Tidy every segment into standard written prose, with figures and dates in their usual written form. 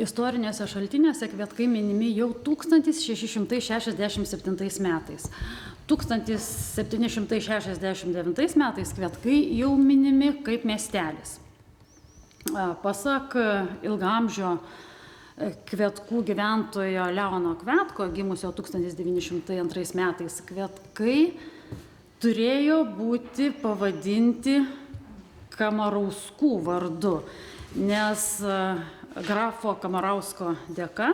Istoriniuose šaltiniuose Kvietkai minimi jau 1667 metais. 1769 metais Kvietkai jau minimi kaip miestelis. Pasak ilgaamžio Kvietkų gyventojo Leono Kvietko, gimusio 1902 metais, Kvietkai turėjo būti pavadinti Kamarauskų vardu, nes grafo Kamarausko dėka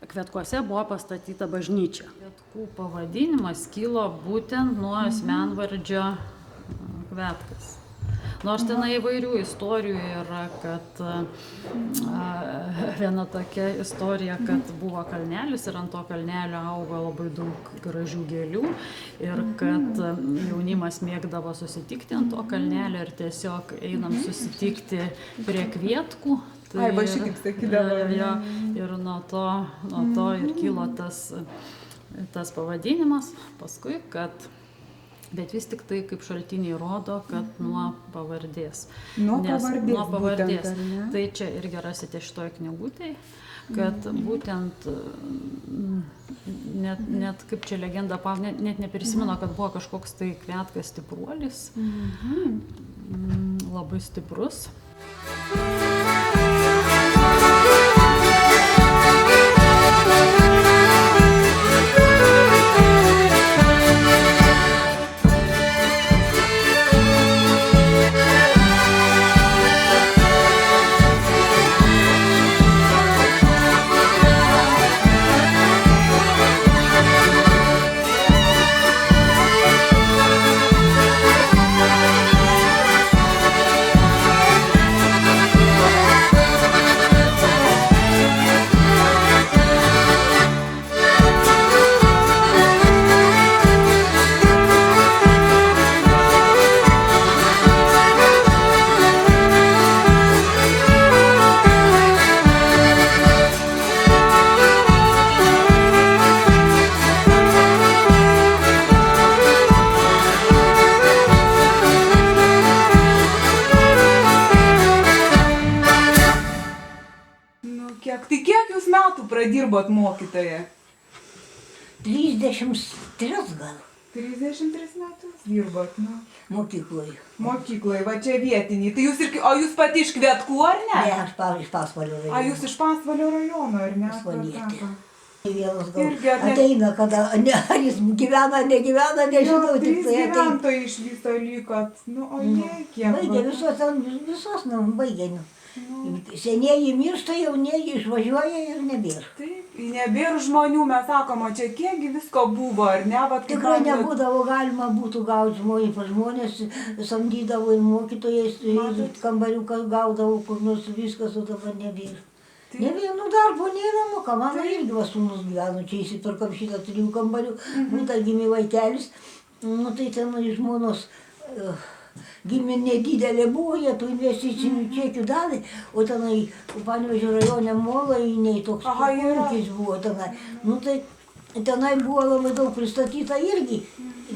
Kvietkuose buvo pastatyta bažnyčia. Kvietkų pavadinimas kilo būtent nuo asmenvardžio Kvietkas. Nors ten įvairių istorijų yra, kad viena tokia istorija, kad buvo kalnelis ir ant to kalnelio augo labai daug gražių gėlių ir kad jaunimas mėgdavo susitikti ant to kalnelio ir tiesiog einam susitikti prie Kvietkų. Ai, va šitaip sakydavo. Ir nuo to ir kilo tas pavadinimas, paskui, bet vis tik tai, kaip šaltiniai rodo, kad nuo pavardės. Nuo pavardės. Būtent, tai čia irgi rasite šitoje knygutėje, kad būtent, net kaip čia legenda, net neprisimenu, kad buvo kažkoks tai Kvietkas stipruolis, labai stiprus. Kiek jūs metų pradirbot mokytoje? 33 gal. 33 metus dirbot, nu. Mokykloje. Mokykloje, va čia vietiniai. Tai o jūs pati iš Kvietkų, ar ne? Ne, aš iš Pasvalio rajono. A, jūs iš Pasvalio rajono, ar ne? Pasvalietė. Vienas gal Irgi ateina, kada, ar jis gyvena, negyvena, nežinau, tik tai ateina. Gyventojai iš viso likot, nu, o ne, kiek. Baigė visos, baigė. Senieji miršta, jaunieji išvažiuoja ir nebėra. Taip, nebėra žmonių, mes sakom, o čia kiekgi visko buvo, ar ne? Tikrai nebūdavo, galima būtų gauti žmonės, samdydavo ir mokytojais, kambariukas gaudavo, kur nors viskas, o dabar nebėra. Nebėra, darbo nėra, moka, mano irgi sūnus gyveno, čia įsipirkam šitą 3 kambarių, tai gimė vaikelis, tai ten žmonos gimė nedidelė buvo, jie tų investicinių čekių davė, o tenai Panevėžio rajone Molainiai toks ūkis buvo tenai. Tai tenai buvo labai daug pristatyta irgi.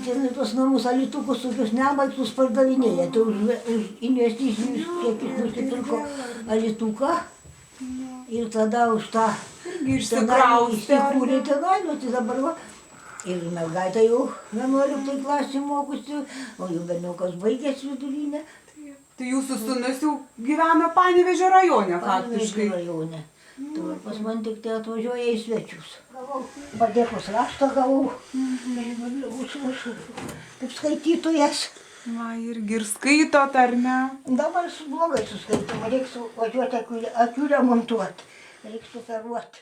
Tenai tos namus alitukus tokius nebaigtus pardavinėja. Tai už investicinius čekius nusipirko alituką ir tada už tą įsikūrė tenai, tai dabar va. Ir mergaitė jau 11 klasė mokusi, o jų berniukas baigęs vidurinę. Tai jūsų sūnus jau gyvena Panevėžio rajone, faktiškai. Panevėžio rajone. Pas man tik tai atvažiuoja į svečius. Gavau padėkos raštą, gavau kaip skaitytojas. Na, irgi ir skaitot, ar ne? Dabar blogai suskaitoma, reiks važiuoti akių remontuoti, reiks operuoti.